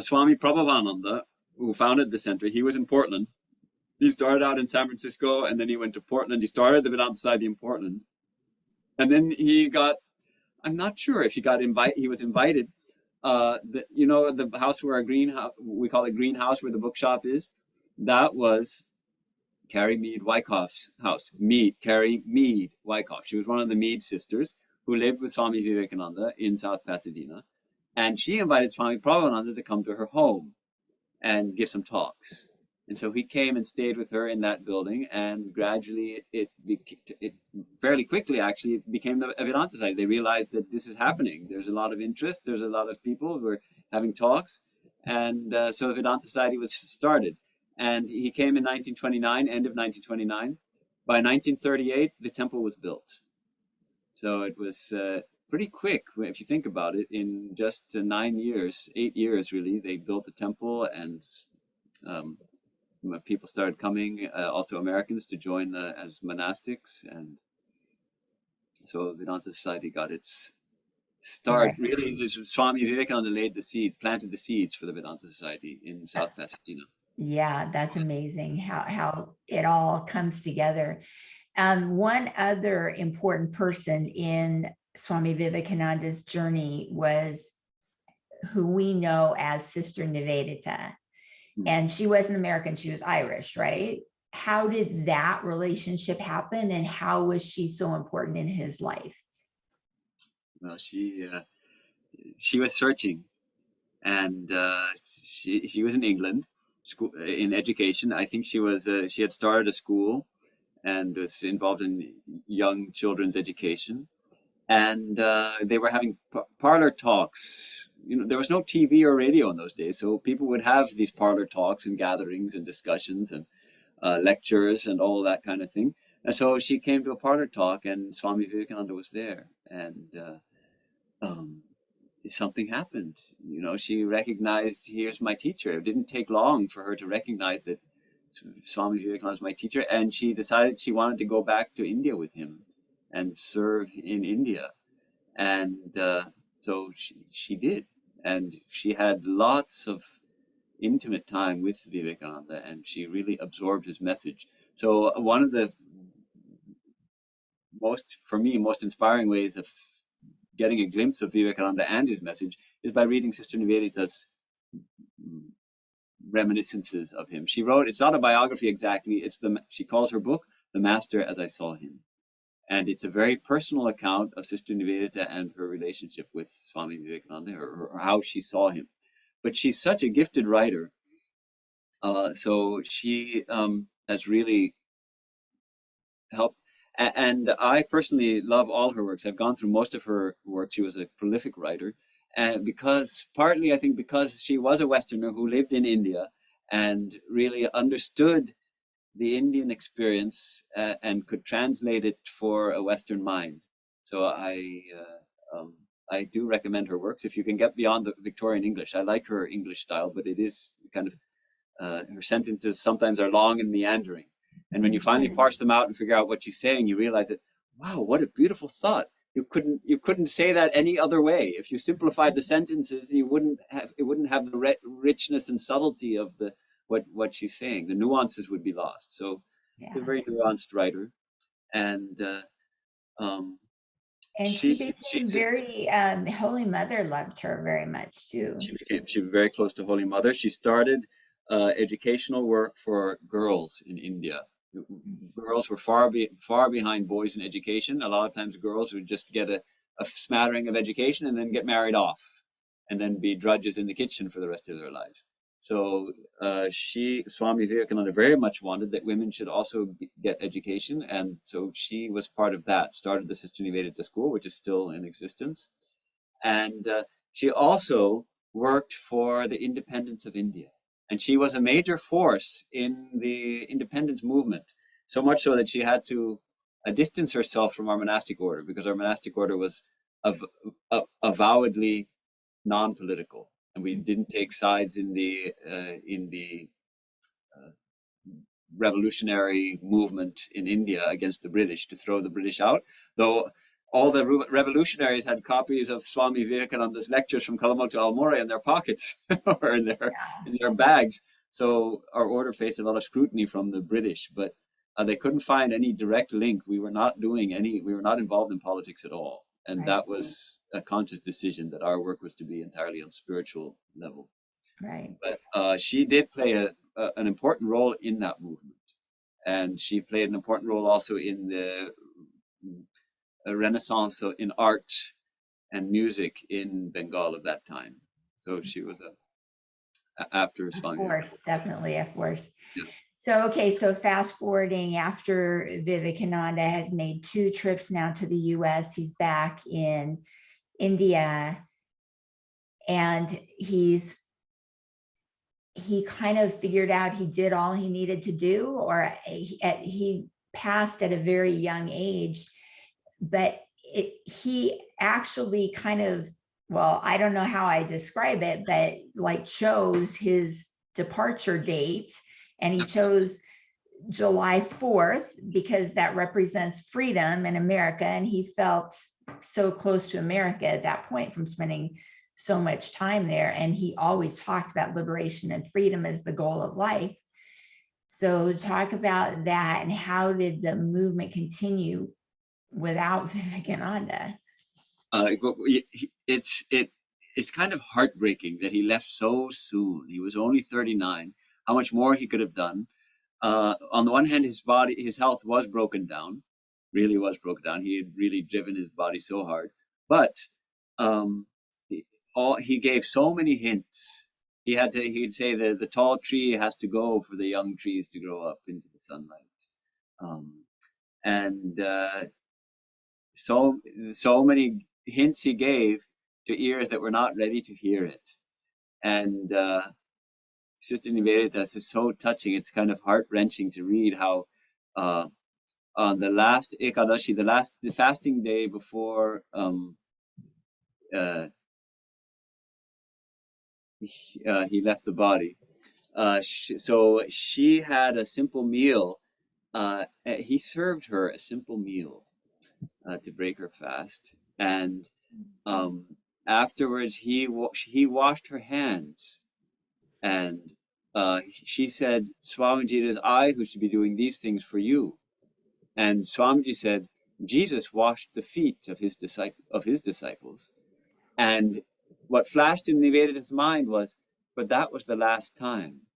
S2: Swami Prabhavananda, who founded the center, he was in Portland. He started out in San Francisco, and then he went to Portland. He started the Vedanta Society in Portland. And then he got, I'm not sure if he was invited you know, the house where our greenhouse, we call it greenhouse, where the bookshop is, that was Carrie Mead Wyckoff's house. Carrie Mead Wyckoff. She was one of the Mead sisters who lived with Swami Vivekananda in South Pasadena. And she invited Swami Prabhupada to come to her home and give some talks. And so he came and stayed with her in that building, and gradually it fairly quickly actually it became the Vedanta Society. They realized that this is happening. There's a lot of interest. There's a lot of people who are having talks. And so the Vedanta Society was started. And he came in 1929, end of 1929. By 1938, the temple was built. So it was pretty quick, if you think about it. In just 9 years, 8 years really, they built a temple, and people started coming, also Americans, to join as monastics. And so Vedanta Society got its start.
S1: Right.
S2: Really, Swami Vivekananda laid the seed, planted the seeds for the Vedanta Society in South Pasadena.
S1: Yeah, that's amazing how it all comes together. One other important person in Swami Vivekananda's journey was who we know as Sister Niveda. And she wasn't American, she was Irish, right? How did that relationship happen, and how was she so important in his life?
S2: Well, she was searching, and she was in England, school in education. I think she had started a school and was involved in young children's education, and they were having parlor talks. You know, there was no TV or radio in those days, so people would have these parlor talks and gatherings and discussions and lectures and all that kind of thing. And so she came to a parlor talk, and Swami Vivekananda was there, and something happened. You know, she recognized, here's my teacher. It didn't take long for her to recognize that Swami Vivekananda was my teacher, and she decided she wanted to go back to India with him and serve in India. And so she did. And she had lots of intimate time with Vivekananda, and she really absorbed his message. So one of the for me, most inspiring ways of getting a glimpse of Vivekananda and his message is by reading Sister Nivedita's reminiscences of him. She wrote, it's not a biography exactly, she calls her book, The Master as I Saw Him. And it's a very personal account of Sister Nivedita and her relationship with Swami Vivekananda, or how she saw him. But she's such a gifted writer. So she has really helped. And I personally love all her works. I've gone through most of her work. She was a prolific writer. And partly I think because she was a Westerner who lived in India and really understood the Indian experience and could translate it for a Western mind. So I do recommend her works if you can get beyond the Victorian English. I like her English style, but it is kind of, her sentences sometimes are long and meandering. And when you finally parse them out and figure out what she's saying, you realize that, wow, what a beautiful thought. You couldn't say that any other way. If you simplified the sentences, it wouldn't have the richness and subtlety of what she's saying. The nuances would be lost. So she's a very nuanced writer, and
S1: she became very Holy Mother loved her very much too.
S2: She was very close to Holy Mother. She started educational work for girls in India. Girls were far behind boys in education. A lot of times girls would just get a smattering of education and then get married off and then be drudges in the kitchen for the rest of their lives. So Swami Vivekananda very much wanted that women should also get education. And so she was part of that, started the Sister Nivedita school, which is still in existence. And she also worked for the independence of India. And she was a major force in the independence movement, so much so that she had to distance herself from our monastic order, because our monastic order was avowedly non-political, and we didn't take sides in the revolutionary movement in India against the British to throw the British out, though all the revolutionaries had copies of Swami Vivekananda's lectures from Colombo to Almora in their pockets or in their bags. So our order faced a lot of scrutiny from the British, but they couldn't find any direct link. We were not involved in politics at all. And that was a conscious decision that our work was to be entirely on spiritual level.
S1: Right.
S2: But she did play an important role in that movement, and she played an important role also in the renaissance in art and music in Bengal of that time. So she was after
S1: Of
S2: Swami.
S1: course, definitely a force.
S2: Yeah.
S1: So, okay, so fast forwarding, after Vivekananda has made 2 trips now to the US, he's back in India, and he kind of figured out he did all he needed to do, or he passed at a very young age, but he actually kind of, well, I don't know how I describe it, but like chose his departure date, and he chose July 4th because that represents freedom in America. And he felt so close to America at that point from spending so much time there. And he always talked about liberation and freedom as the goal of life. So talk about that, and how did the movement continue without Vivekananda?
S2: It's kind of heartbreaking that he left so soon. He was only 39. How much more he could have done. On the one hand, his health was broken down, really was broken down. He had really driven his body so hard, but he gave so many hints. He'd say the tall tree has to go for the young trees to grow up into the sunlight. And so many hints he gave to ears that were not ready to hear it. And Sister Niveda is so touching. It's kind of heart-wrenching to read how on the last Ekadashi, the fasting day before he left the body. So she had a simple meal. He served her a simple meal to break her fast, and afterwards he washed her hands, and she said, "Swamiji, it is I who should be doing these things for you." And Swamiji said, "Jesus washed the feet of his disciples." And what flashed in Niveda's mind was, but that was the last time.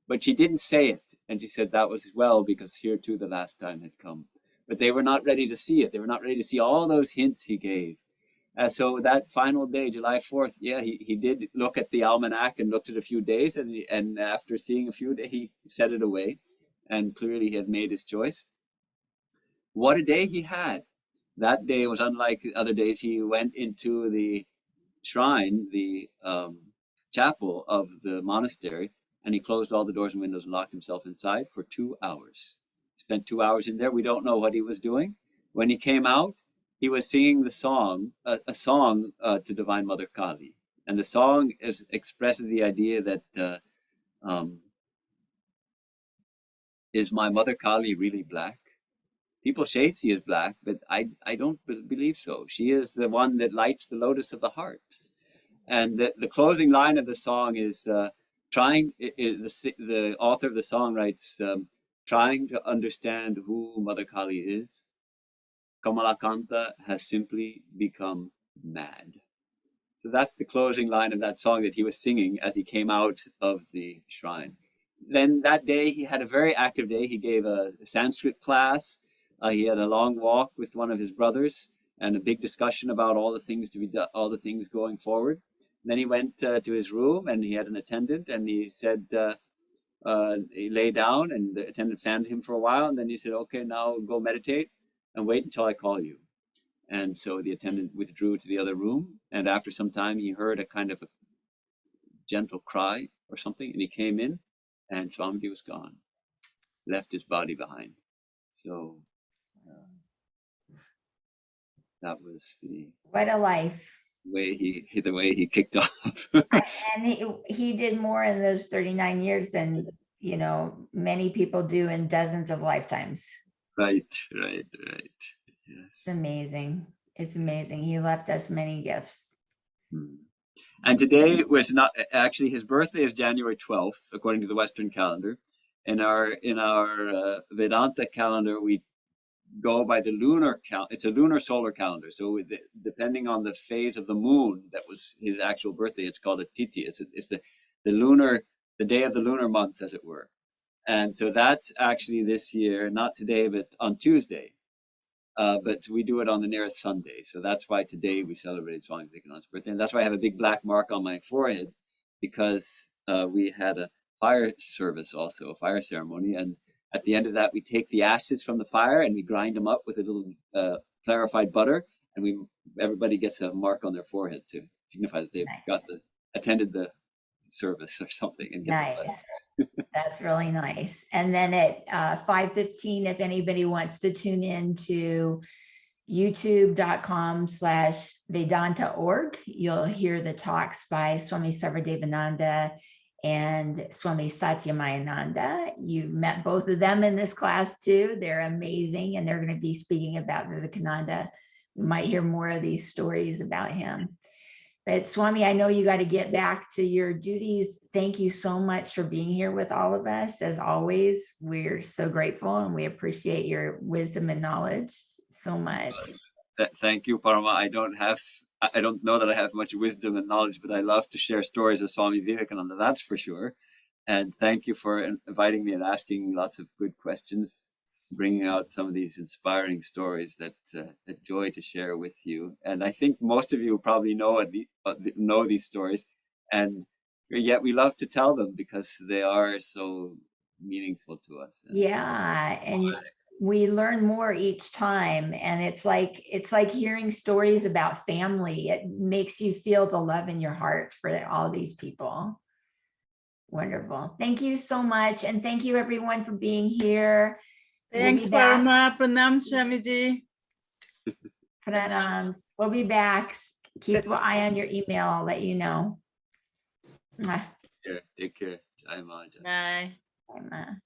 S2: But she didn't say it. And she said that was well, because here too the last time had come. But they were not ready to see it. They were not ready to see all those hints he gave. So that final day, July 4th, yeah, he did look at the almanac and looked at a few days. And after seeing a few days, he set it away. And clearly he had made his choice. What a day he had. That day was unlike the other days. He went into the shrine, the chapel of the monastery, and he closed all the doors and windows and locked himself inside for 2 hours. Spent 2 hours in there. We don't know what he was doing. When he came out, he was singing the song, a song to Divine Mother Kali. And the song expresses the idea that is my Mother Kali really black? People say she is black, but I don't believe so. She is the one that lights the lotus of the heart. And the closing line of the song is the author of the song writes, trying to understand who Mother Kali is, Kamalakanta has simply become mad. So that's the closing line of that song that he was singing as he came out of the shrine. Then that day, he had a very active day. He gave a Sanskrit class. He had a long walk with one of his brothers and a big discussion about all the things to be done, all the things going forward. And then he went to his room, and he had an attendant, and he said, he lay down, and the attendant fanned him for a while, and then he said, "Okay, now go meditate and wait until I call you." And so the attendant withdrew to the other room, and after some time he heard a kind of a gentle cry or something, and he came in, and Swamiji was gone, left his body behind. So that was the
S1: What a life.
S2: way he kicked off.
S1: And he did more in those 39 years than, many people do in dozens of lifetimes.
S2: Right. Yes.
S1: It's amazing. It's amazing. He left us many gifts.
S2: And today was not actually, his birthday is January 12th, according to the Western calendar. In our Vedanta calendar, we go by the lunar count. It's a lunar solar calendar. So depending on the phase of the moon that was his actual birthday, it's called a tithi. It's the lunar, the day of the lunar month, as it were. And so that's actually this year, not today, but on Tuesday. But we do it on the nearest Sunday. So that's why today we celebrated Swami Vivekananda's birthday. And that's why I have a big black mark on my forehead, because we had a fire service also, a fire ceremony. And at the end of that, we take the ashes from the fire and we grind them up with a little clarified butter. And everybody gets a mark on their forehead to signify that they've attended the service or something. And get
S1: Nice. That's really nice. And then at 5:15, if anybody wants to tune in to youtube.com/Vedanta.org, you'll hear the talks by Swami Sarvadevananda and Swami Satyamayananda. You've met both of them in this class too. They're amazing, and they're going to be speaking about Vivekananda. We might hear more of these stories about him. But Swami, I know you got to get back to your duties. Thank you so much for being here with all of us. As always, we're so grateful and we appreciate your wisdom and knowledge so much.
S2: Thank you, Parama. I don't know that I have much wisdom and knowledge, but I love to share stories of Swami Vivekananda, that's for sure. And thank you for inviting me and asking lots of good questions, bringing out some of these inspiring stories that joy to share with you. And I think most of you probably know these stories, and yet we love to tell them because they are so meaningful to us.
S1: Yeah, and we learn more each time, and it's like hearing stories about family. It makes you feel the love in your heart for all these people. Wonderful. Thank you so much, and thank you everyone for being here.
S5: Thanks, Parama. Pranam, Swamiji.
S1: Pranams. We'll be back. Keep an eye on your email. I'll let you know.
S2: Take care. Jai Ma.
S5: Bye.
S1: Bye.